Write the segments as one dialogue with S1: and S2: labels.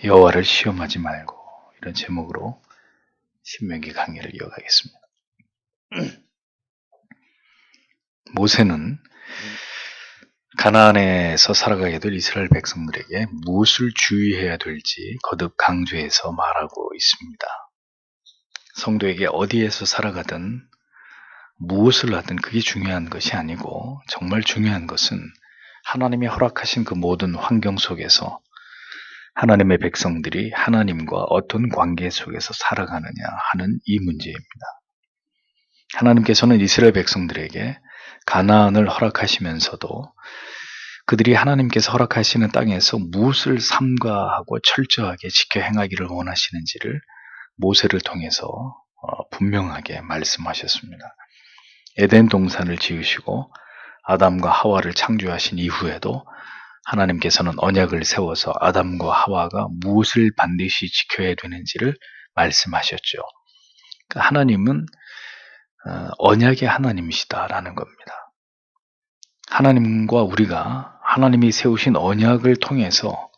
S1: 여호와를 시험하지 말고, 이런 제목으로 신명기 강의를 이어가겠습니다. 모세는 가나안에서 살아가게 될 이스라엘 백성들에게 무엇을 주의해야 될지 거듭 강조해서 말하고 있습니다. 성도에게 어디에서 살아가든 무엇을 하든 그게 중요한 것이 아니고, 정말 중요한 것은 하나님이 허락하신 그 모든 환경 속에서 하나님의 백성들이 하나님과 어떤 관계 속에서 살아가느냐 하는 이 문제입니다. 하나님께서는 이스라엘 백성들에게 가나안을 허락하시면서도 그들이 하나님께서 허락하시는 땅에서 무엇을 삼가하고 철저하게 지켜 행하기를 원하시는지를 모세를 통해서 분명하게 말씀하셨습니다. 에덴 동산을 지으시고 아담과 하와를 창조하신 이후에도 하나님께서는 언약을 세워서 아담과 하와가 무엇을 반드시 지켜야 되는지를 말씀하셨죠. 하나님은 언약의 하나님이시다라는 겁니다. 하나님과 우리가 하나님이 세우신 언약을 통해서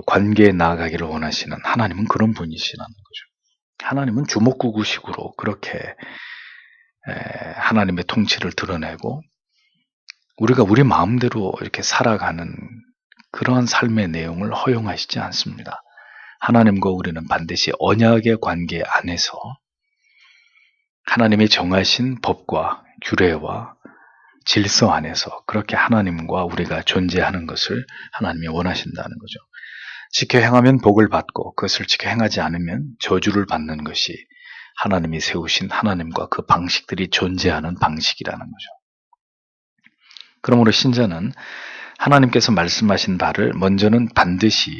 S1: 관계에 나아가기를 원하시는 하나님은 그런 분이시라는 거죠. 하나님은 주먹구구식으로 그렇게 하나님의 통치를 드러내고 우리가 우리 마음대로 이렇게 살아가는 그러한 삶의 내용을 허용하시지 않습니다. 하나님과 우리는 반드시 언약의 관계 안에서 하나님이 정하신 법과 규례와 질서 안에서 그렇게 하나님과 우리가 존재하는 것을 하나님이 원하신다는 거죠. 지켜 행하면 복을 받고 그것을 지켜 행하지 않으면 저주를 받는 것이 하나님이 세우신 하나님과 그 방식들이 존재하는 방식이라는 거죠. 그러므로 신자는 하나님께서 말씀하신 바를 먼저는 반드시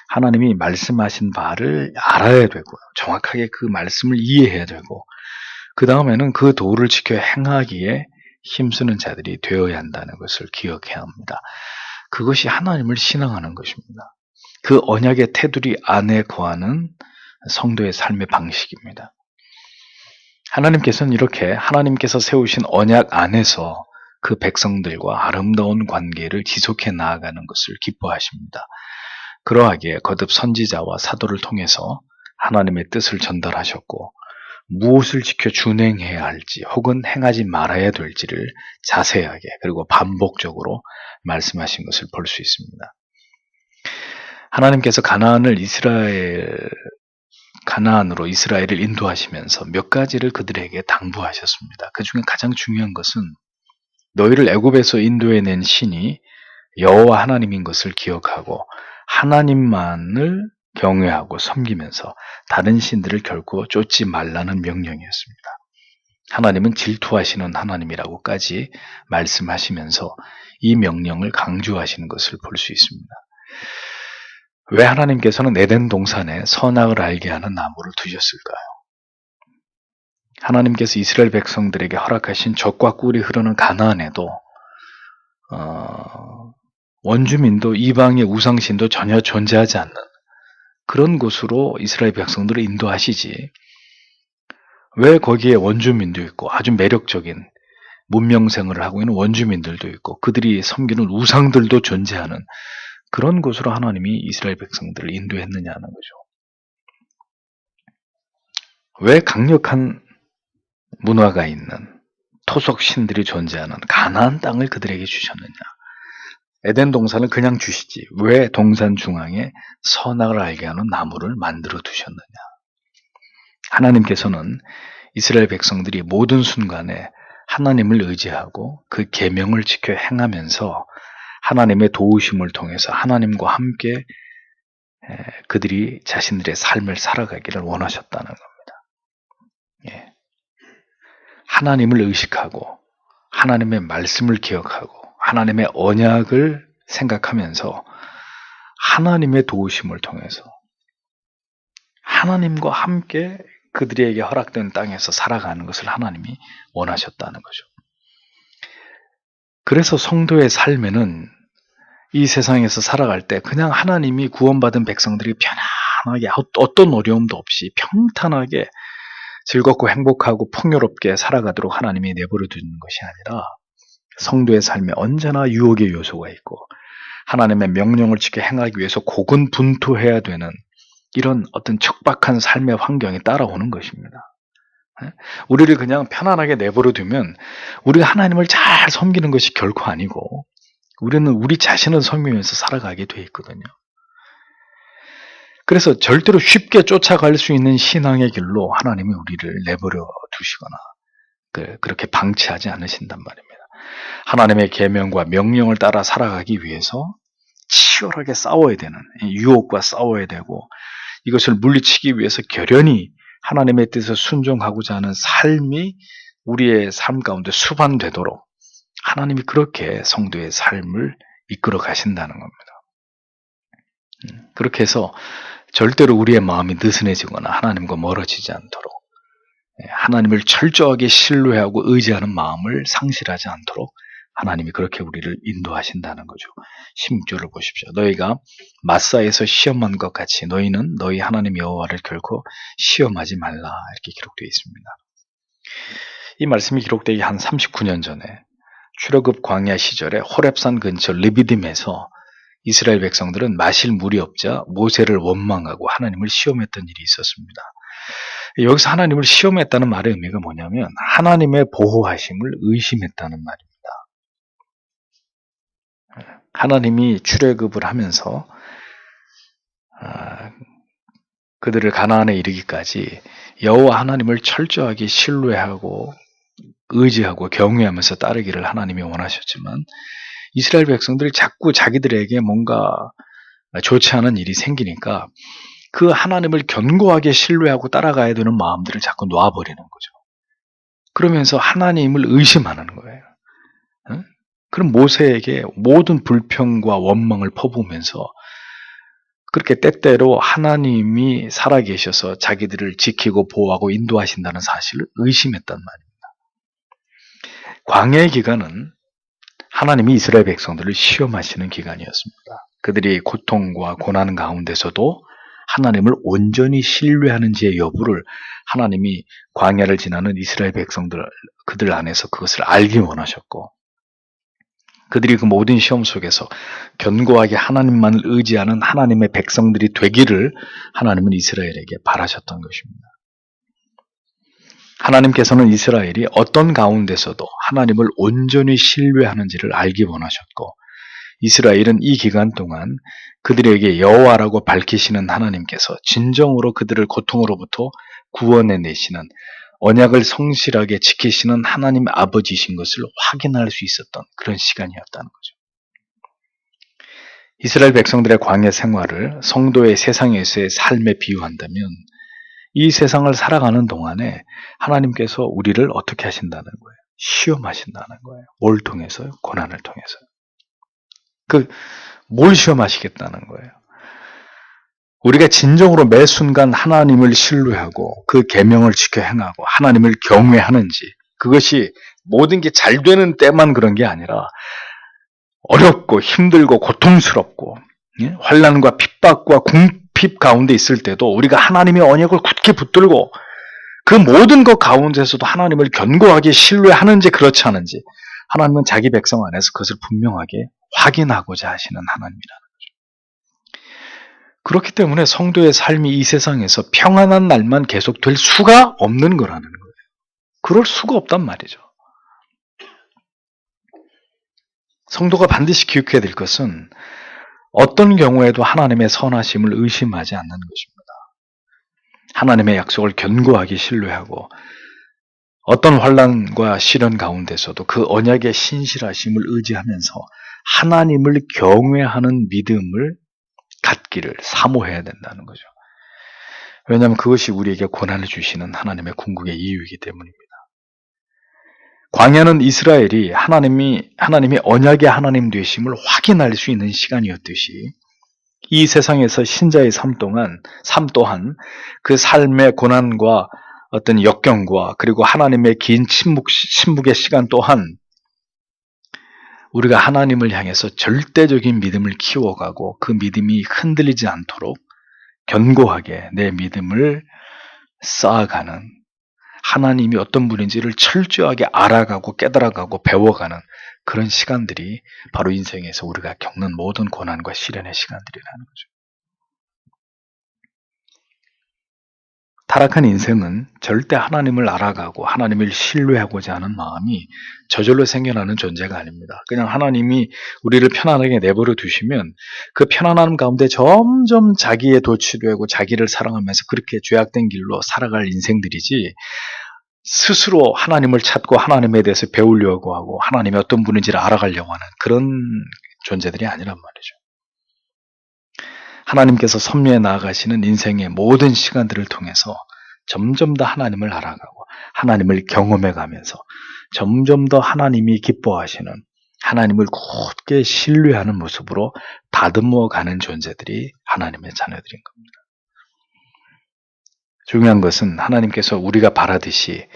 S1: 하나님이 말씀하신 바를 알아야 되고요. 정확하게 그 말씀을 이해해야 되고 그 다음에는 그 도를 지켜 행하기에 힘쓰는 자들이 되어야 한다는 것을 기억해야 합니다. 그것이 하나님을 신앙하는 것입니다. 그 언약의 테두리 안에 거하는 성도의 삶의 방식입니다. 하나님께서는 이렇게 하나님께서 세우신 언약 안에서 그 백성들과 아름다운 관계를 지속해 나아가는 것을 기뻐하십니다. 그러하기에 거듭 선지자와 사도를 통해서 하나님의 뜻을 전달하셨고 무엇을 지켜 준행해야 할지 혹은 행하지 말아야 될지를 자세하게 그리고 반복적으로 말씀하신 것을 볼 수 있습니다. 하나님께서 가나안으로 이스라엘을 인도하시면서 몇 가지를 그들에게 당부하셨습니다. 그 중에 가장 중요한 것은 너희를 애굽에서 인도해낸 신이 여호와 하나님인 것을 기억하고 하나님만을 경외하고 섬기면서 다른 신들을 결코 쫓지 말라는 명령이었습니다. 하나님은 질투하시는 하나님이라고까지 말씀하시면서 이 명령을 강조하시는 것을 볼 수 있습니다. 왜 하나님께서는 에덴 동산에 선악을 알게 하는 나무를 두셨을까요? 하나님께서 이스라엘 백성들에게 허락하신 젖과 꿀이 흐르는 가나안에도 원주민도 이방의 우상신도 전혀 존재하지 않는 그런 곳으로 이스라엘 백성들을 인도하시지 왜 거기에 원주민도 있고 아주 매력적인 문명생활을 하고 있는 원주민들도 있고 그들이 섬기는 우상들도 존재하는 그런 곳으로 하나님이 이스라엘 백성들을 인도했느냐는 거죠. 왜 강력한 문화가 있는 토속 신들이 존재하는 가나안 땅을 그들에게 주셨느냐? 에덴 동산을 그냥 주시지 왜 동산 중앙에 선악을 알게 하는 나무를 만들어 두셨느냐? 하나님께서는 이스라엘 백성들이 모든 순간에 하나님을 의지하고 그 계명을 지켜 행하면서 하나님의 도우심을 통해서 하나님과 함께 그들이 자신들의 삶을 살아가기를 원하셨다는 겁니다. 하나님을 의식하고 하나님의 말씀을 기억하고 하나님의 언약을 생각하면서 하나님의 도우심을 통해서 하나님과 함께 그들에게 허락된 땅에서 살아가는 것을 하나님이 원하셨다는 거죠. 그래서 성도의 삶에는 이 세상에서 살아갈 때 그냥 하나님이 구원받은 백성들이 편안하게 어떤 어려움도 없이 평탄하게 즐겁고 행복하고 풍요롭게 살아가도록 하나님이 내버려 두는 것이 아니라 성도의 삶에 언제나 유혹의 요소가 있고 하나님의 명령을 지켜 행하기 위해서 고군분투해야 되는 이런 어떤 척박한 삶의 환경이 따라오는 것입니다. 우리를 그냥 편안하게 내버려 두면 우리가 하나님을 잘 섬기는 것이 결코 아니고 우리는 우리 자신을 섬기면서 살아가게 돼 있거든요. 그래서 절대로 쉽게 쫓아갈 수 있는 신앙의 길로 하나님이 우리를 내버려 두시거나 그렇게 방치하지 않으신단 말입니다. 하나님의 계명과 명령을 따라 살아가기 위해서 치열하게 싸워야 되는, 유혹과 싸워야 되고 이것을 물리치기 위해서 결연히 하나님의 뜻에 순종하고자 하는 삶이 우리의 삶 가운데 수반되도록 하나님이 그렇게 성도의 삶을 이끌어 가신다는 겁니다. 그렇게 해서 절대로 우리의 마음이 느슨해지거나 하나님과 멀어지지 않도록 하나님을 철저하게 신뢰하고 의지하는 마음을 상실하지 않도록 하나님이 그렇게 우리를 인도하신다는 거죠. 16절을 보십시오. 너희가 마사에서 시험한 것 같이 너희는 너희 하나님 여호와를 결코 시험하지 말라 이렇게 기록되어 있습니다. 이 말씀이 기록되기 한 39년 전에 출애굽 광야 시절에 호렙산 근처 르비딤에서 이스라엘 백성들은 마실 물이 없자 모세를 원망하고 하나님을 시험했던 일이 있었습니다. 여기서 하나님을 시험했다는 말의 의미가 뭐냐면 하나님의 보호하심을 의심했다는 말입니다. 하나님이 출애굽을 하면서 그들을 가나안에 이르기까지 여호와 하나님을 철저하게 신뢰하고 의지하고 경외하면서 따르기를 하나님이 원하셨지만 이스라엘 백성들이 자꾸 자기들에게 뭔가 좋지 않은 일이 생기니까 그 하나님을 견고하게 신뢰하고 따라가야 되는 마음들을 자꾸 놔버리는 거죠. 그러면서 하나님을 의심하는 거예요. 그럼 모세에게 모든 불평과 원망을 퍼부으면서 그렇게 때때로 하나님이 살아계셔서 자기들을 지키고 보호하고 인도하신다는 사실을 의심했단 말입니다. 광야의 기간은 하나님이 이스라엘 백성들을 시험하시는 기간이었습니다. 그들이 고통과 고난 가운데서도 하나님을 온전히 신뢰하는지의 여부를 하나님이 광야를 지나는 이스라엘 백성들 그들 안에서 그것을 알기 원하셨고 그들이 그 모든 시험 속에서 견고하게 하나님만을 의지하는 하나님의 백성들이 되기를 하나님은 이스라엘에게 바라셨던 것입니다. 하나님께서는 이스라엘이 어떤 가운데서도 하나님을 온전히 신뢰하는지를 알기 원하셨고 이스라엘은 이 기간 동안 그들에게 여호와라고 밝히시는 하나님께서 진정으로 그들을 고통으로부터 구원해내시는 언약을 성실하게 지키시는 하나님 아버지이신 것을 확인할 수 있었던 그런 시간이었다는 거죠. 이스라엘 백성들의 광야 생활을 성도의 세상에서의 삶에 비유한다면 이 세상을 살아가는 동안에 하나님께서 우리를 어떻게 하신다는 거예요? 시험하신다는 거예요. 뭘 통해서요? 고난을 통해서요. 뭘 시험하시겠다는 거예요? 우리가 진정으로 매 순간 하나님을 신뢰하고 그 계명을 지켜 행하고 하나님을 경외하는지 그것이 모든 게 잘 되는 때만 그런 게 아니라 어렵고 힘들고 고통스럽고 환난과 핍박과 궁핍 가운데 있을 때도 우리가 하나님의 언약을 굳게 붙들고 그 모든 것 가운데서도 하나님을 견고하게 신뢰하는지 그렇지 않은지 하나님은 자기 백성 안에서 그것을 분명하게 확인하고자 하시는 하나님이라는 거죠. 그렇기 때문에 성도의 삶이 이 세상에서 평안한 날만 계속될 수가 없는 거라는 거예요. 그럴 수가 없단 말이죠. 성도가 반드시 기억해야 될 것은 어떤 경우에도 하나님의 선하심을 의심하지 않는 것입니다. 하나님의 약속을 견고하게 신뢰하고 어떤 환난과 시련 가운데서도 그 언약의 신실하심을 의지하면서 하나님을 경외하는 믿음을 갖기를 사모해야 된다는 거죠. 왜냐하면 그것이 우리에게 고난을 주시는 하나님의 궁극의 이유이기 때문입니다. 광야는 이스라엘이 하나님이 언약의 하나님 되심을 확인할 수 있는 시간이었듯이 이 세상에서 신자의 삶 또한 그 삶의 고난과 어떤 역경과 그리고 하나님의 긴 침묵의 시간 또한 우리가 하나님을 향해서 절대적인 믿음을 키워가고 그 믿음이 흔들리지 않도록 견고하게 내 믿음을 쌓아가는 하나님이 어떤 분인지를 철저하게 알아가고 깨달아가고 배워가는 그런 시간들이 바로 인생에서 우리가 겪는 모든 고난과 시련의 시간들이라는 거죠. 타락한 인생은 절대 하나님을 알아가고 하나님을 신뢰하고자 하는 마음이 저절로 생겨나는 존재가 아닙니다. 그냥 하나님이 우리를 편안하게 내버려 두시면 그 편안함 가운데 점점 자기에 도취되고 자기를 사랑하면서 그렇게 죄악된 길로 살아갈 인생들이지, 스스로 하나님을 찾고 하나님에 대해서 배우려고 하고 하나님이 어떤 분인지를 알아가려고 하는 그런 존재들이 아니란 말이죠. 하나님께서 섭리해 나아가시는 인생의 모든 시간들을 통해서 점점 더 하나님을 알아가고 하나님을 경험해 가면서 점점 더 하나님이 기뻐하시는, 하나님을 굳게 신뢰하는 모습으로 다듬어 가는 존재들이 하나님의 자녀들인 겁니다. 중요한 것은 하나님께서 우리가 바라듯이,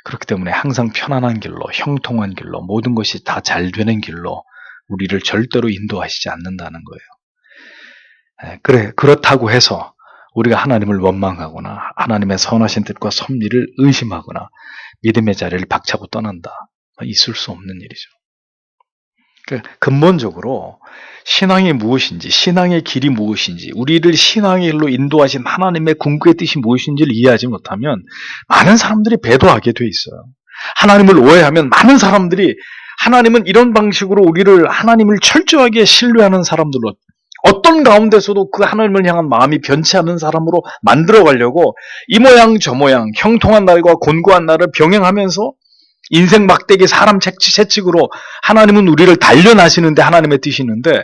S1: 그렇기 때문에 항상 편안한 길로, 형통한 길로, 모든 것이 다 잘 되는 길로 우리를 절대로 인도하시지 않는다는 거예요. 그렇다고 해서 우리가 하나님을 원망하거나 하나님의 선하신 뜻과 섭리를 의심하거나 믿음의 자리를 박차고 떠난다, 있을 수 없는 일이죠. 근본적으로 신앙이 무엇인지, 신앙의 길이 무엇인지, 우리를 신앙의 길로 인도하신 하나님의 궁극의 뜻이 무엇인지를 이해하지 못하면 많은 사람들이 배도하게 돼 있어요. 하나님을 오해하면 많은 사람들이 하나님은 이런 방식으로 우리를, 하나님을 철저하게 신뢰하는 사람들로, 어떤 가운데서도 그 하나님을 향한 마음이 변치 않는 사람으로 만들어 가려고 이 모양 저 모양, 형통한 날과 곤고한 날을 병행하면서 인생 막대기 사람 채찍으로 하나님은 우리를 단련하시는데, 하나님의 뜻이 있는데,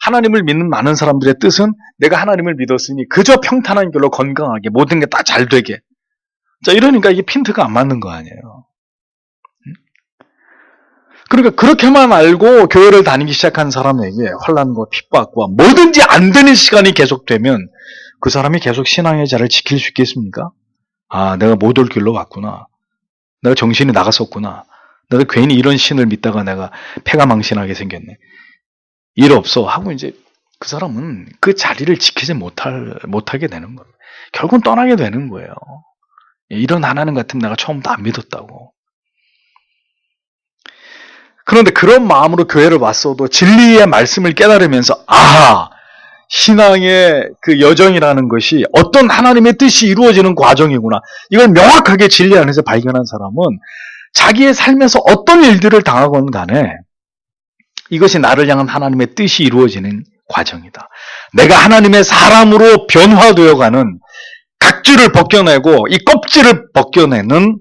S1: 하나님을 믿는 많은 사람들의 뜻은 내가 하나님을 믿었으니 그저 평탄한 길로 건강하게 모든 게 다 잘 되게. 자, 이러니까 이게 핀트가 안 맞는 거 아니에요. 그러니까 그렇게만 알고 교회를 다니기 시작한 사람에게 환난과 핍박과 뭐든지 안 되는 시간이 계속되면 그 사람이 계속 신앙의 자를 지킬 수 있겠습니까? 아, 내가 못 올 길로 왔구나. 내가 정신이 나갔었구나. 내가 괜히 이런 신을 믿다가 내가 패가 망신하게 생겼네. 일 없어 하고 이제 그 사람은 그 자리를 지키지 못하게 되는 거예요. 결국은 떠나게 되는 거예요. 이런 하나님 같으면 내가 처음부터 안 믿었다고. 그런데 그런 마음으로 교회를 왔어도 진리의 말씀을 깨달으면서, 신앙의 그 여정이라는 것이 어떤 하나님의 뜻이 이루어지는 과정이구나, 이걸 명확하게 진리 안에서 발견한 사람은 자기의 삶에서 어떤 일들을 당하건 간에 이것이 나를 향한 하나님의 뜻이 이루어지는 과정이다, 내가 하나님의 사람으로 변화되어가는, 각질을 벗겨내고 이 껍질을 벗겨내는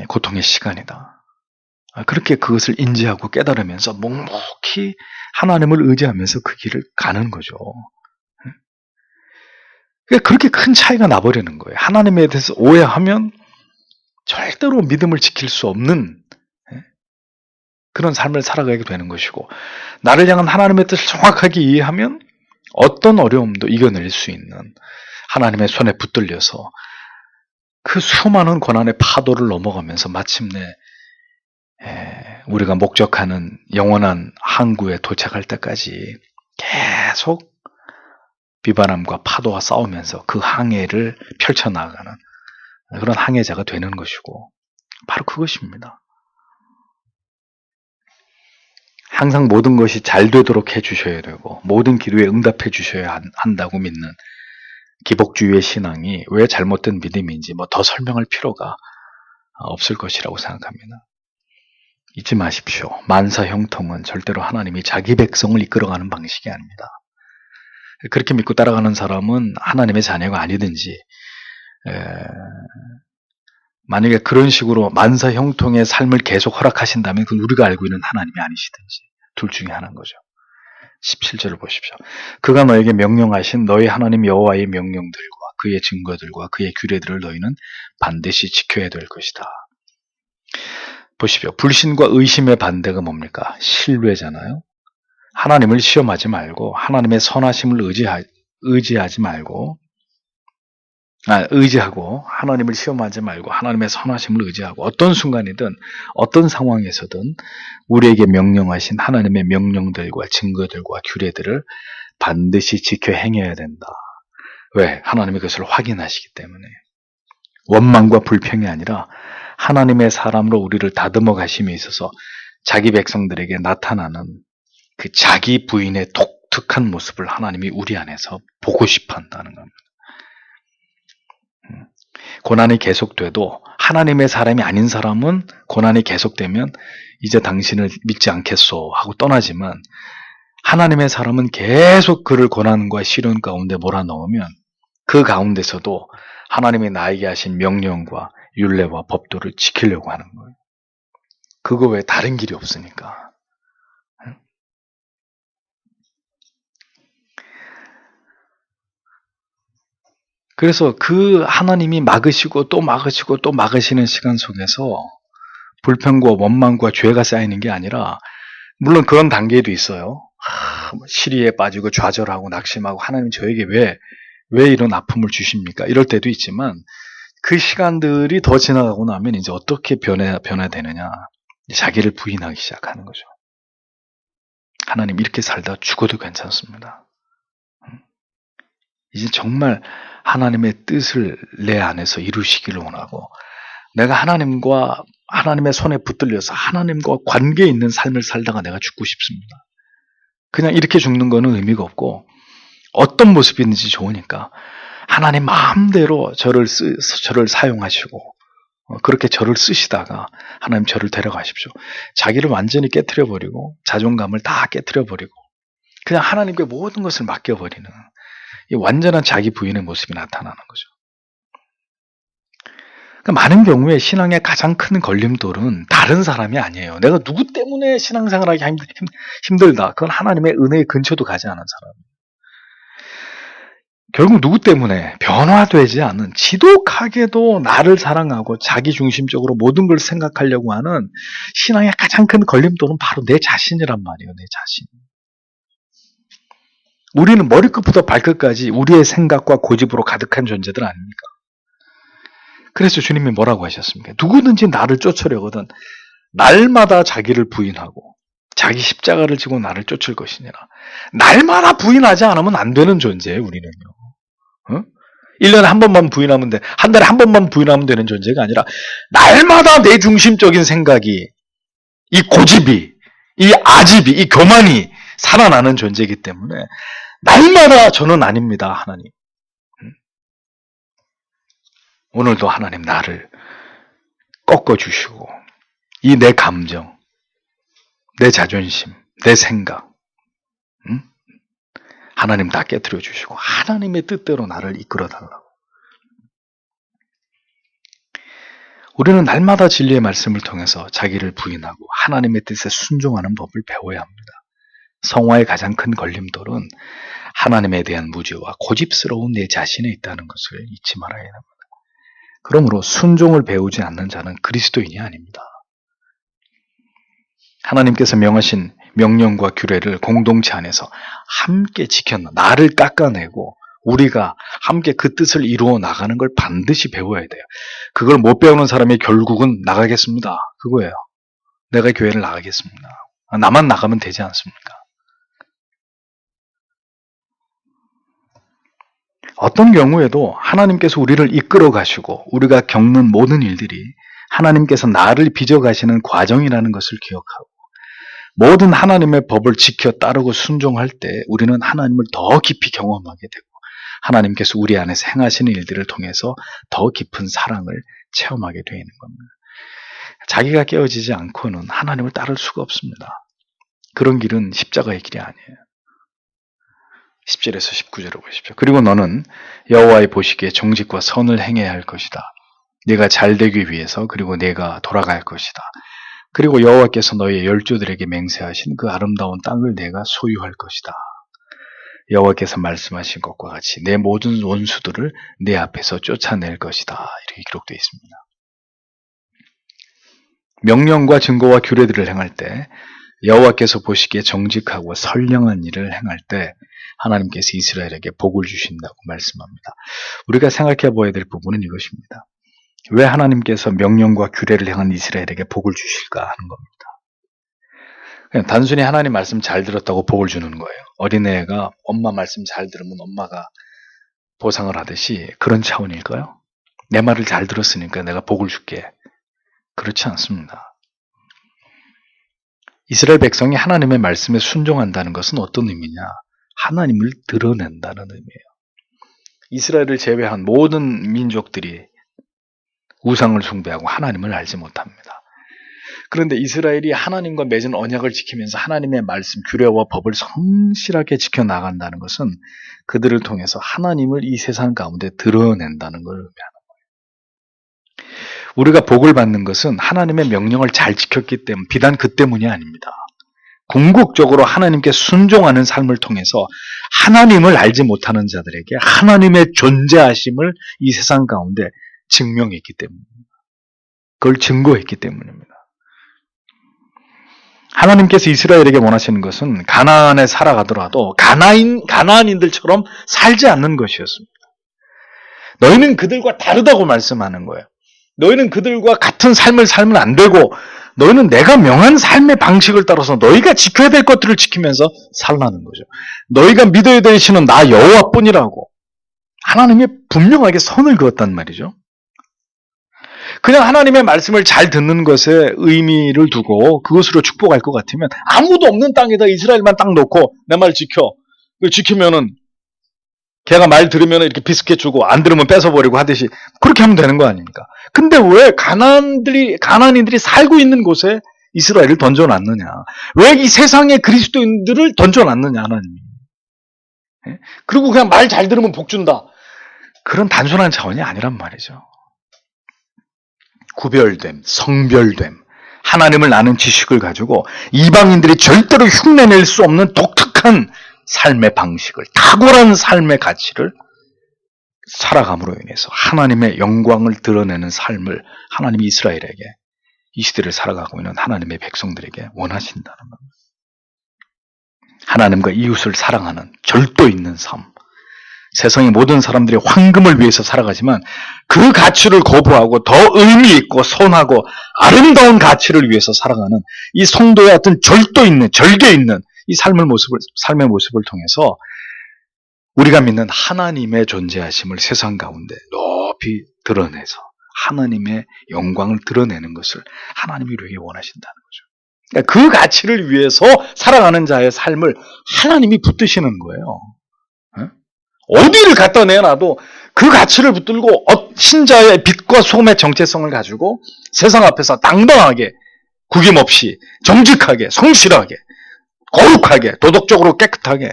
S1: 고통의 시간이다. 그렇게 그것을 인지하고 깨달으면서 묵묵히 하나님을 의지하면서 그 길을 가는 거죠. 그렇게 큰 차이가 나버리는 거예요. 하나님에 대해서 오해하면 절대로 믿음을 지킬 수 없는 그런 삶을 살아가게 되는 것이고, 나를 향한 하나님의 뜻을 정확하게 이해하면 어떤 어려움도 이겨낼 수 있는, 하나님의 손에 붙들려서 그 수많은 고난의 파도를 넘어가면서 마침내 우리가 목적하는 영원한 항구에 도착할 때까지 계속 비바람과 파도와 싸우면서 그 항해를 펼쳐나가는 그런 항해자가 되는 것이고, 바로 그것입니다. 항상 모든 것이 잘 되도록 해주셔야 되고 모든 기도에 응답해 주셔야 한다고 믿는 기복주의의 신앙이 왜 잘못된 믿음인지 더 설명할 필요가 없을 것이라고 생각합니다. 잊지 마십시오. 만사 형통은 절대로 하나님이 자기 백성을 이끌어가는 방식이 아닙니다. 그렇게 믿고 따라가는 사람은 하나님의 자녀가 아니든지, 만약에 그런 식으로 만사 형통의 삶을 계속 허락하신다면 그건 우리가 알고 있는 하나님이 아니시든지, 둘 중에 하나인 거죠. 17절을 보십시오. 그가 너에게 명령하신 너희 하나님 여호와의 명령들과 그의 증거들과 그의 규례들을 너희는 반드시 지켜야 될 것이다. 보십시오. 불신과 의심의 반대가 뭡니까? 신뢰잖아요. 하나님을 시험하지 말고 하나님의 선하심을 의지하지 말고, 의지하고 하나님을 시험하지 말고 하나님의 선하심을 의지하고 어떤 순간이든 어떤 상황에서든 우리에게 명령하신 하나님의 명령들과 증거들과 규례들을 반드시 지켜 행해야 된다. 왜? 하나님의 것을 확인하시기 때문에. 원망과 불평이 아니라 하나님의 사람으로 우리를 다듬어 가심에 있어서 자기 백성들에게 나타나는 그 자기 부인의 독특한 모습을 하나님이 우리 안에서 보고 싶어 한다는 겁니다. 고난이 계속돼도 하나님의 사람이 아닌 사람은 고난이 계속되면 이제 당신을 믿지 않겠소 하고 떠나지만, 하나님의 사람은 계속 그를 고난과 시련 가운데 몰아넣으면 그 가운데서도 하나님이 나에게 하신 명령과 율례와 법도를 지키려고 하는 거예요. 그거 외에 다른 길이 없으니까. 그래서 그 하나님이 막으시고 또 막으시고 또 막으시는 시간 속에서 불평과 원망과 죄가 쌓이는 게 아니라, 물론 그런 단계도 있어요. 시리에 빠지고 좌절하고 낙심하고 하나님 저에게 왜 이런 아픔을 주십니까? 이럴 때도 있지만, 그 시간들이 더 지나가고 나면 이제 어떻게 변화되느냐, 자기를 부인하기 시작하는 거죠. 하나님 이렇게 살다 죽어도 괜찮습니다. 이제 정말 하나님의 뜻을 내 안에서 이루시기를 원하고, 내가 하나님의 손에 붙들려서 하나님과 관계 있는 삶을 살다가 내가 죽고 싶습니다. 그냥 이렇게 죽는 거는 의미가 없고, 어떤 모습이든지 좋으니까 하나님 마음대로 저를 사용하시고, 그렇게 저를 쓰시다가 하나님 저를 데려가십시오. 자기를 완전히 깨트려버리고 자존감을 다 깨트려버리고 그냥 하나님께 모든 것을 맡겨버리는 이 완전한 자기 부인의 모습이 나타나는 거죠. 그러니까 많은 경우에 신앙의 가장 큰 걸림돌은 다른 사람이 아니에요. 내가 누구 때문에 신앙생활하기 힘들다. 그건 하나님의 은혜의 근처도 가지 않은 사람이에요. 결국 누구 때문에? 변화되지 않은, 지독하게도 나를 사랑하고 자기중심적으로 모든 걸 생각하려고 하는 신앙의 가장 큰 걸림돌은 바로 내 자신이란 말이에요. 내 자신. 우리는 머리끝부터 발끝까지 우리의 생각과 고집으로 가득한 존재들 아닙니까? 그래서 주님이 뭐라고 하셨습니까? 누구든지 나를 쫓으려거든 날마다 자기를 부인하고 자기 십자가를 지고 나를 쫓을 것이니라. 날마다 부인하지 않으면 안 되는 존재예요, 우리는요. 1년에 한 번만 부인하면 돼. 한 달에 한 번만 부인하면 되는 존재가 아니라 날마다 내 중심적인 생각이, 이 고집이, 이 아집이, 이 교만이 살아나는 존재이기 때문에 날마다 저는 아닙니다, 하나님. 오늘도 하나님 나를 꺾어주시고 이 내 감정, 내 자존심, 내 생각 하나님 다 깨트려 주시고 하나님의 뜻대로 나를 이끌어 달라고. 우리는 날마다 진리의 말씀을 통해서 자기를 부인하고 하나님의 뜻에 순종하는 법을 배워야 합니다. 성화의 가장 큰 걸림돌은 하나님에 대한 무지와 고집스러운 내 자신에 있다는 것을 잊지 말아야 합니다. 그러므로 순종을 배우지 않는 자는 그리스도인이 아닙니다. 하나님께서 명하신 명령과 규례를 공동체 안에서 함께 지켰나, 나를 깎아내고 우리가 함께 그 뜻을 이루어 나가는 걸 반드시 배워야 돼요. 그걸 못 배우는 사람이 결국은 나가겠습니다. 그거예요. 내가 교회를 나가겠습니다. 나만 나가면 되지 않습니까? 어떤 경우에도 하나님께서 우리를 이끌어 가시고 우리가 겪는 모든 일들이 하나님께서 나를 빚어 가시는 과정이라는 것을 기억하고, 모든 하나님의 법을 지켜 따르고 순종할 때 우리는 하나님을 더 깊이 경험하게 되고 하나님께서 우리 안에서 행하시는 일들을 통해서 더 깊은 사랑을 체험하게 되는 겁니다. 자기가 깨어지지 않고는 하나님을 따를 수가 없습니다. 그런 길은 십자가의 길이 아니에요. 10절에서 19절을 보십시오. 그리고 너는 여호와의 보시기에 정직과 선을 행해야 할 것이다. 네가 잘되기 위해서, 그리고 네가 돌아갈 것이다. 그리고 여호와께서 너희의 열조들에게 맹세하신 그 아름다운 땅을 네가 소유할 것이다. 여호와께서 말씀하신 것과 같이 내 모든 원수들을 내 앞에서 쫓아낼 것이다. 이렇게 기록되어 있습니다. 명령과 증거와 규례들을 행할 때, 여호와께서 보시기에 정직하고 선량한 일을 행할 때 하나님께서 이스라엘에게 복을 주신다고 말씀합니다. 우리가 생각해 봐야 될 부분은 이것입니다. 왜 하나님께서 명령과 규례를 행한 이스라엘에게 복을 주실까 하는 겁니다. 그냥 단순히 하나님 말씀 잘 들었다고 복을 주는 거예요. 어린애가 엄마 말씀 잘 들으면 엄마가 보상을 하듯이 그런 차원일까요? 내 말을 잘 들었으니까 내가 복을 줄게. 그렇지 않습니다. 이스라엘 백성이 하나님의 말씀에 순종한다는 것은 어떤 의미냐? 하나님을 드러낸다는 의미예요. 이스라엘을 제외한 모든 민족들이 우상을 숭배하고 하나님을 알지 못합니다. 그런데 이스라엘이 하나님과 맺은 언약을 지키면서 하나님의 말씀, 규례와 법을 성실하게 지켜나간다는 것은 그들을 통해서 하나님을 이 세상 가운데 드러낸다는 걸 의미하는 거예요. 우리가 복을 받는 것은 하나님의 명령을 잘 지켰기 때문, 비단 그 때문이 아닙니다. 궁극적으로 하나님께 순종하는 삶을 통해서 하나님을 알지 못하는 자들에게 하나님의 존재하심을 이 세상 가운데 증명했기 때문입니다. 그걸 증거했기 때문입니다. 하나님께서 이스라엘에게 원하시는 것은 가나안에 살아가더라도 가나안인들처럼 살지 않는 것이었습니다. 너희는 그들과 다르다고 말씀하는 거예요. 너희는 그들과 같은 삶을 살면 안 되고 너희는 내가 명한 삶의 방식을 따라서 너희가 지켜야 될 것들을 지키면서 살라는 거죠. 너희가 믿어야 될 신은 나 여호와뿐이라고 하나님이 분명하게 선을 그었단 말이죠. 그냥 하나님의 말씀을 잘 듣는 것에 의미를 두고 그것으로 축복할 것 같으면 아무도 없는 땅에다 이스라엘만 딱 놓고 내 말 지켜. 지키면은 걔가 말 들으면 이렇게 비스켓 주고 안 들으면 뺏어버리고 하듯이 그렇게 하면 되는 거 아닙니까? 근데 왜 가나안인들이 살고 있는 곳에 이스라엘을 던져놨느냐? 왜 이 세상의 그리스도인들을 던져놨느냐 하나님이? 그리고 그냥 말 잘 들으면 복 준다. 그런 단순한 차원이 아니란 말이죠. 구별됨, 성별됨, 하나님을 아는 지식을 가지고 이방인들이 절대로 흉내낼 수 없는 독특한 삶의 방식을, 탁월한 삶의 가치를 살아감으로 인해서 하나님의 영광을 드러내는 삶을 하나님이 이스라엘에게, 이 시대를 살아가고 있는 하나님의 백성들에게 원하신다는 겁니다. 하나님과 이웃을 사랑하는 절도 있는 삶. 세상의 모든 사람들이 황금을 위해서 살아가지만 그 가치를 거부하고 더 의미 있고 선하고 아름다운 가치를 위해서 살아가는 이 성도의 어떤 절도 있는, 절개 있는 이 삶의 모습을 통해서 우리가 믿는 하나님의 존재하심을 세상 가운데 높이 드러내서 하나님의 영광을 드러내는 것을 하나님이 우리에게 원하신다는 거죠. 그러니까 그 가치를 위해서 살아가는 자의 삶을 하나님이 붙드시는 거예요. 어디를 갖다 내놔도 그 가치를 붙들고 신자의 빛과 소금의 정체성을 가지고 세상 앞에서 당당하게, 구김없이, 정직하게, 성실하게, 거룩하게, 도덕적으로 깨끗하게,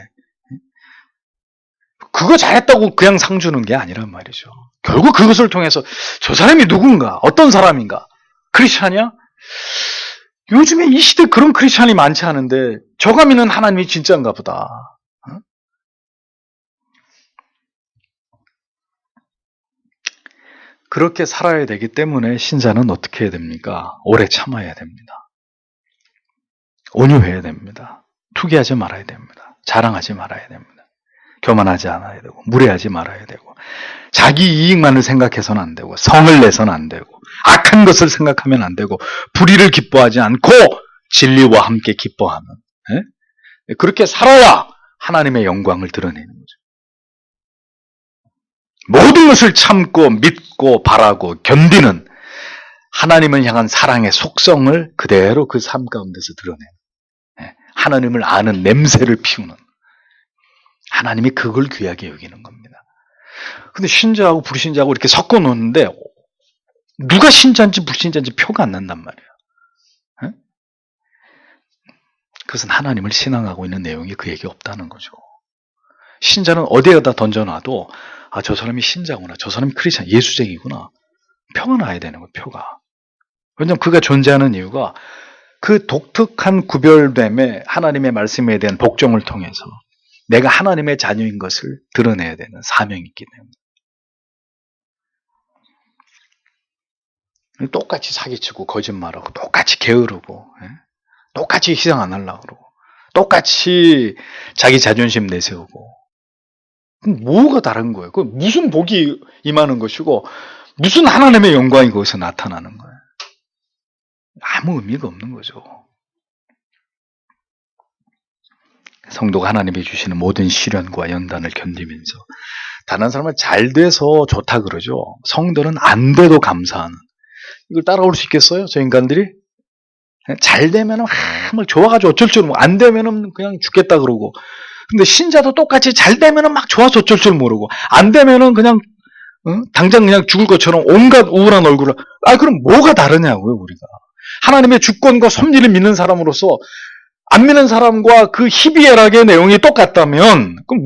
S1: 그거 잘했다고 그냥 상 주는 게 아니란 말이죠. 결국 그것을 통해서 저 사람이 누군가, 어떤 사람인가, 크리스찬이야? 요즘에 이 시대 그런 크리스찬이 많지 않은데 저가 믿는 하나님이 진짜인가 보다. 그렇게 살아야 되기 때문에 신자는 어떻게 해야 됩니까? 오래 참아야 됩니다. 온유해야 됩니다. 투기하지 말아야 됩니다. 자랑하지 말아야 됩니다. 교만하지 않아야 되고 무례하지 말아야 되고 자기 이익만을 생각해서는 안 되고 성을 내서는 안 되고 악한 것을 생각하면 안 되고 불의를 기뻐하지 않고 진리와 함께 기뻐하는, 그렇게 살아야 하나님의 영광을 드러내는 거죠. 모든 것을 참고 믿고 바라고 견디는 하나님을 향한 사랑의 속성을 그대로 그 삶 가운데서 드러내는, 하나님을 아는 냄새를 피우는, 하나님이 그걸 귀하게 여기는 겁니다. 근데 신자하고 불신자하고 이렇게 섞어 놓는데 누가 신자인지 불신자인지 표가 안 난단 말이에요. 그것은 하나님을 신앙하고 있는 내용이 그에게 없다는 거죠. 신자는 어디에다 던져놔도 저 사람이 신자구나, 저 사람이 크리스찬, 예수쟁이구나, 표가 나야 되는 거예요. 표가. 왜냐하면 그가 존재하는 이유가 그 독특한 구별됨에 하나님의 말씀에 대한 복종을 통해서 내가 하나님의 자녀인 것을 드러내야 되는 사명이 있기 때문에. 똑같이 사기치고 거짓말하고 똑같이 게으르고 똑같이 희생 안 하려고 그러고 똑같이 자기 자존심 내세우고 뭐가 다른 거예요? 그 무슨 복이 임하는 것이고 무슨 하나님의 영광이 거기서 나타나는 거예요? 아무 의미가 없는 거죠. 성도가 하나님이 주시는 모든 시련과 연단을 견디면서 다른 사람은 잘 돼서 좋다 그러죠. 성도는 안 돼도 감사하는. 이걸 따라올 수 있겠어요? 저 인간들이? 잘 되면은 막 좋아가지고 어쩔 줄 모르고, 안 되면은 그냥 죽겠다 그러고. 근데 신자도 똑같이 잘 되면은 막 좋아서 어쩔 줄 모르고, 안 되면은 그냥 당장 그냥 죽을 것처럼 온갖 우울한 얼굴을. 그럼 뭐가 다르냐고요, 우리가. 하나님의 주권과 섭리를 믿는 사람으로서 안 믿는 사람과 그 희비애락의 내용이 똑같다면, 그럼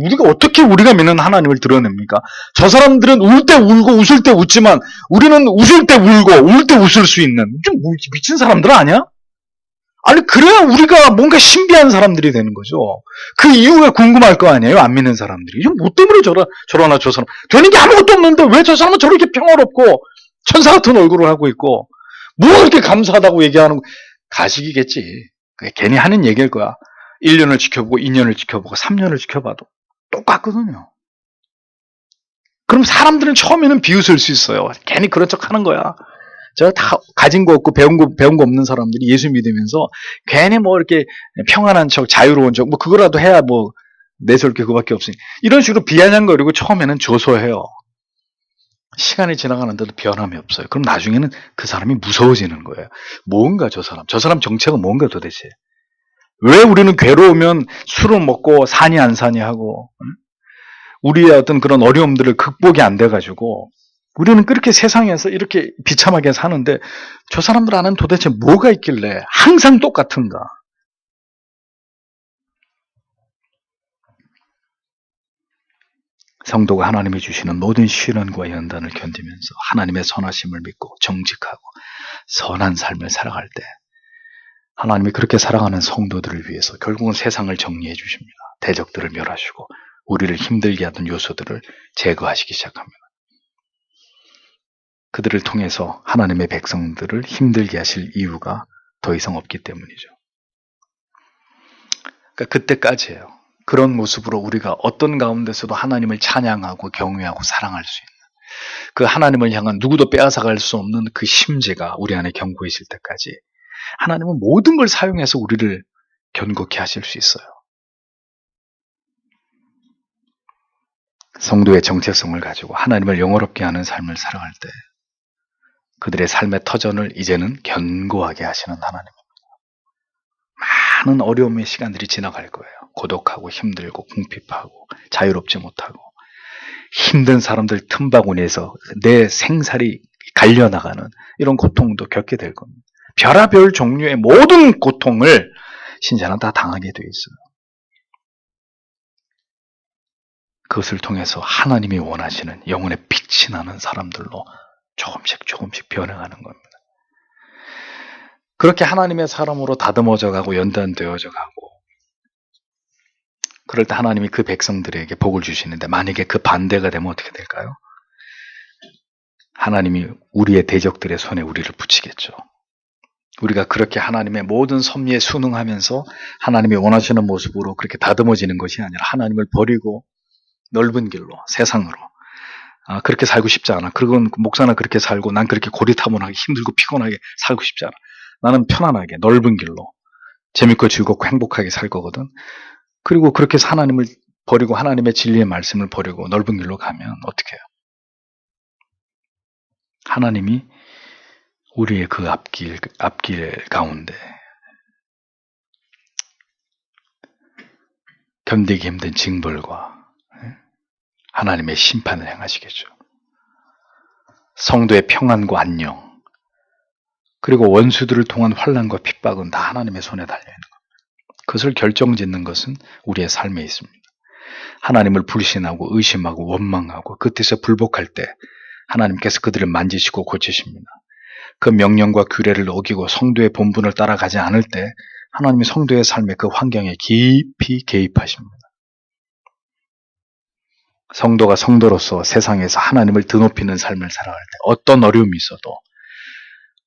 S1: 우리가 믿는 하나님을 드러냅니까? 저 사람들은 울 때 울고 웃을 때 웃지만 우리는 웃을 때 울고 울 때 웃을 수 있는, 좀 미친 사람들 아니야? 아니, 그래야 우리가 뭔가 신비한 사람들이 되는 거죠. 그 이유가 궁금할 거 아니에요, 안 믿는 사람들이. 뭐 때문에 저러나 저 사람. 되는 게 아무것도 없는데 왜 저 사람은 저렇게 평화롭고 천사 같은 얼굴을 하고 있고, 뭐 그렇게 감사하다고 얘기하는 거. 가식이겠지. 그게 괜히 하는 얘기일 거야. 1년을 지켜보고 2년을 지켜보고 3년을 지켜봐도 똑같거든요. 그럼 사람들은 처음에는 비웃을 수 있어요. 괜히 그런 척 하는 거야. 제가 다 가진 거 없고 배운 거 없는 사람들이 예수 믿으면서 괜히 뭐 이렇게 평안한 척, 자유로운 척, 뭐 그거라도 해야 뭐 내세울 게 그거밖에 없으니 이런 식으로 비아냥거리고 처음에는 조소해요. 시간이 지나가는데도 변함이 없어요. 그럼 나중에는 그 사람이 무서워지는 거예요. 뭔가 저 사람 정체가 뭔가 도대체. 왜 우리는 괴로우면 술을 먹고 사니 안 사니 하고, 우리의 어떤 그런 어려움들을 극복이 안 돼가지고 우리는 그렇게 세상에서 이렇게 비참하게 사는데, 저 사람들 안에는 도대체 뭐가 있길래 항상 똑같은가? 성도가 하나님이 주시는 모든 시련과 연단을 견디면서 하나님의 선하심을 믿고 정직하고 선한 삶을 살아갈 때, 하나님이 그렇게 살아가는 성도들을 위해서 결국은 세상을 정리해 주십니다. 대적들을 멸하시고 우리를 힘들게 하던 요소들을 제거하시기 시작합니다. 그들을 통해서 하나님의 백성들을 힘들게 하실 이유가 더 이상 없기 때문이죠. 그러니까 그때까지예요. 그런 모습으로 우리가 어떤 가운데서도 하나님을 찬양하고 경외하고 사랑할 수 있는, 그 하나님을 향한 누구도 빼앗아갈 수 없는 그 심재가 우리 안에 견고해질 때까지 하나님은 모든 걸 사용해서 우리를 견고케 하실 수 있어요. 성도의 정체성을 가지고 하나님을 영화롭게 하는 삶을 살아갈 때 그들의 삶의 터전을 이제는 견고하게 하시는 하나님입니다. 많은 어려움의 시간들이 지나갈 거예요. 고독하고 힘들고 궁핍하고 자유롭지 못하고 힘든 사람들 틈바구니에서 내 생살이 갈려나가는 이런 고통도 겪게 될 겁니다. 별하별 종류의 모든 고통을 신자는 다 당하게 되어 있어요. 그것을 통해서 하나님이 원하시는 영혼의 빛이 나는 사람들로 조금씩 변해가는 겁니다. 그렇게 하나님의 사람으로 다듬어져 가고 연단되어져 가고, 그럴 때 하나님이 그 백성들에게 복을 주시는데, 만약에 그 반대가 되면 어떻게 될까요? 하나님이 우리의 대적들의 손에 우리를 붙이겠죠. 우리가 그렇게 하나님의 모든 섭리에 순응하면서 하나님이 원하시는 모습으로 그렇게 다듬어지는 것이 아니라, 하나님을 버리고 넓은 길로, 세상으로 그렇게 살고 싶지 않아. 그건 목사나 그렇게 살고 난 그렇게 고리타분하게 힘들고 피곤하게 살고 싶지 않아. 나는 편안하게 넓은 길로 재밌고 즐겁고 행복하게 살 거거든. 그리고 그렇게 해서 하나님을 버리고 하나님의 진리의 말씀을 버리고 넓은 길로 가면 어떻게 해요? 하나님이 우리의 그 앞길 가운데 견디기 힘든 징벌과 하나님의 심판을 행하시겠죠. 성도의 평안과 안녕, 그리고 원수들을 통한 환난과 핍박은 다 하나님의 손에 달려있는 겁니다. 그것을 결정짓는 것은 우리의 삶에 있습니다. 하나님을 불신하고 의심하고 원망하고 그 뜻에 불복할 때 하나님께서 그들을 만지시고 고치십니다. 그 명령과 규례를 어기고 성도의 본분을 따라가지 않을 때 하나님이 성도의 삶의 그 환경에 깊이 개입하십니다. 성도가 성도로서 세상에서 하나님을 드높이는 삶을 살아갈 때 어떤 어려움이 있어도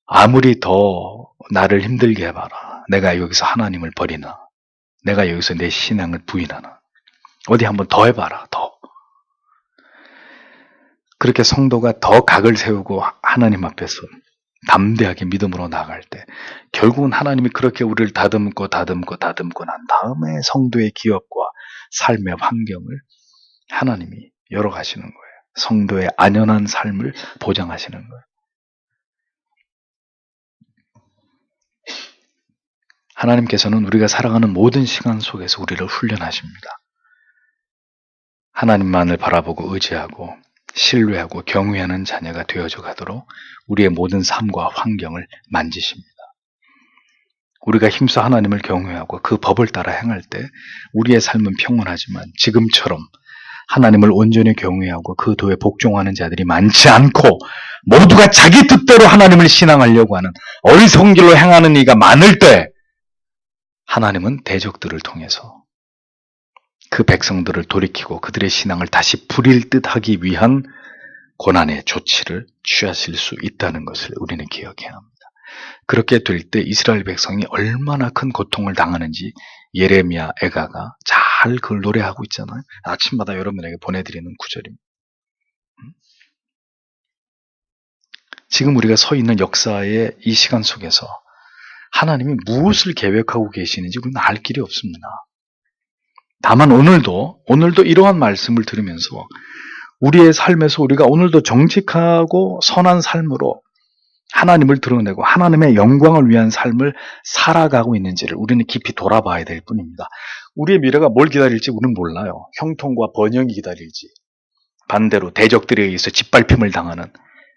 S1: 아무리 더 나를 힘들게 해봐라, 내가 여기서 하나님을 버리나, 내가 여기서 내 신앙을 부인하나, 어디 한번 더 해봐라, 더. 그렇게 성도가 더 각을 세우고 하나님 앞에서 담대하게 믿음으로 나아갈 때 결국은 하나님이 그렇게 우리를 다듬고 난 다음에 성도의 기업과 삶의 환경을 하나님이 열어가시는 거예요. 성도의 안연한 삶을 보장하시는 거예요. 하나님께서는 우리가 살아가는 모든 시간 속에서 우리를 훈련하십니다. 하나님만을 바라보고 의지하고 신뢰하고 경외하는 자녀가 되어져 가도록 우리의 모든 삶과 환경을 만지십니다. 우리가 힘써 하나님을 경외하고 그 법을 따라 행할 때 우리의 삶은 평온하지만 지금처럼 하나님을 온전히 경외하고 그 도에 복종하는 자들이 많지 않고 모두가 자기 뜻대로 하나님을 신앙하려고 하는 어리석은 길로 행하는 이가 많을 때 하나님은 대적들을 통해서 그 백성들을 돌이키고 그들의 신앙을 다시 부릴 듯 하기 위한 고난의 조치를 취하실 수 있다는 것을 우리는 기억해야 합니다. 그렇게 될 때 이스라엘 백성이 얼마나 큰 고통을 당하는지 예레미야 애가가 잘 그걸 노래하고 있잖아요. 아침마다 여러분에게 보내드리는 구절입니다. 지금 우리가 서 있는 역사의 이 시간 속에서 하나님이 무엇을 계획하고 계시는지 우리는 알 길이 없습니다. 다만 오늘도 이러한 말씀을 들으면서 우리의 삶에서 우리가 오늘도 정직하고 선한 삶으로 하나님을 드러내고 하나님의 영광을 위한 삶을 살아가고 있는지를 우리는 깊이 돌아봐야 될 뿐입니다. 우리의 미래가 뭘 기다릴지 우리는 몰라요. 형통과 번영이 기다릴지 반대로 대적들에 의해서 짓밟힘을 당하는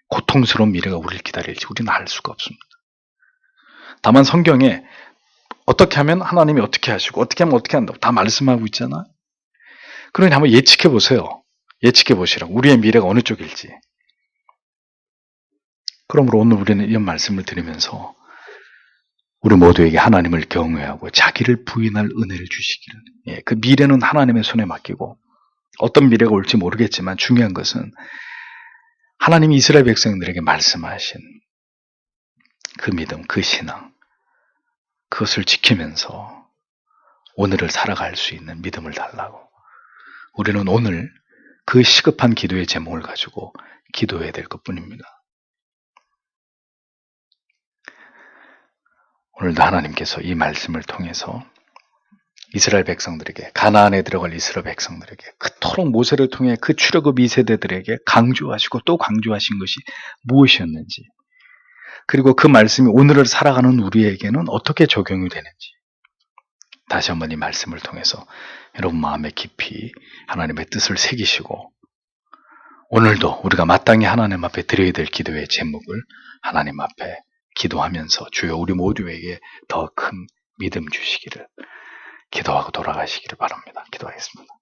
S1: 고통스러운 미래가 우리를 기다릴지 우리는 알 수가 없습니다. 다만 성경에 어떻게 하면 하나님이 어떻게 하시고 어떻게 하면 어떻게 한다고 다 말씀하고 있잖아요. 그러니 한번 예측해 보세요. 예측해 보시라고. 우리의 미래가 어느 쪽일지. 그러므로 오늘 우리는 이런 말씀을 드리면서 우리 모두에게 하나님을 경외하고 자기를 부인할 은혜를 주시기를. 그 미래는 하나님의 손에 맡기고 어떤 미래가 올지 모르겠지만 중요한 것은 하나님이 이스라엘 백성들에게 말씀하신 그 믿음, 그 신앙, 그것을 지키면서 오늘을 살아갈 수 있는 믿음을 달라고. 우리는 오늘 그 시급한 기도의 제목을 가지고 기도해야 될 것뿐입니다. 오늘도 하나님께서 이 말씀을 통해서 이스라엘 백성들에게, 가나안에 들어갈 이스라엘 백성들에게 그토록 모세를 통해 그 출애굽 2세대들에게 강조하시고 또 강조하신 것이 무엇이었는지, 그리고 그 말씀이 오늘을 살아가는 우리에게는 어떻게 적용이 되는지 다시 한번 이 말씀을 통해서 여러분 마음에 깊이 하나님의 뜻을 새기시고 오늘도 우리가 마땅히 하나님 앞에 드려야 될 기도의 제목을 하나님 앞에 기도하면서 주여 우리 모두에게 더 큰 믿음 주시기를 기도하고 돌아가시기를 바랍니다. 기도하겠습니다.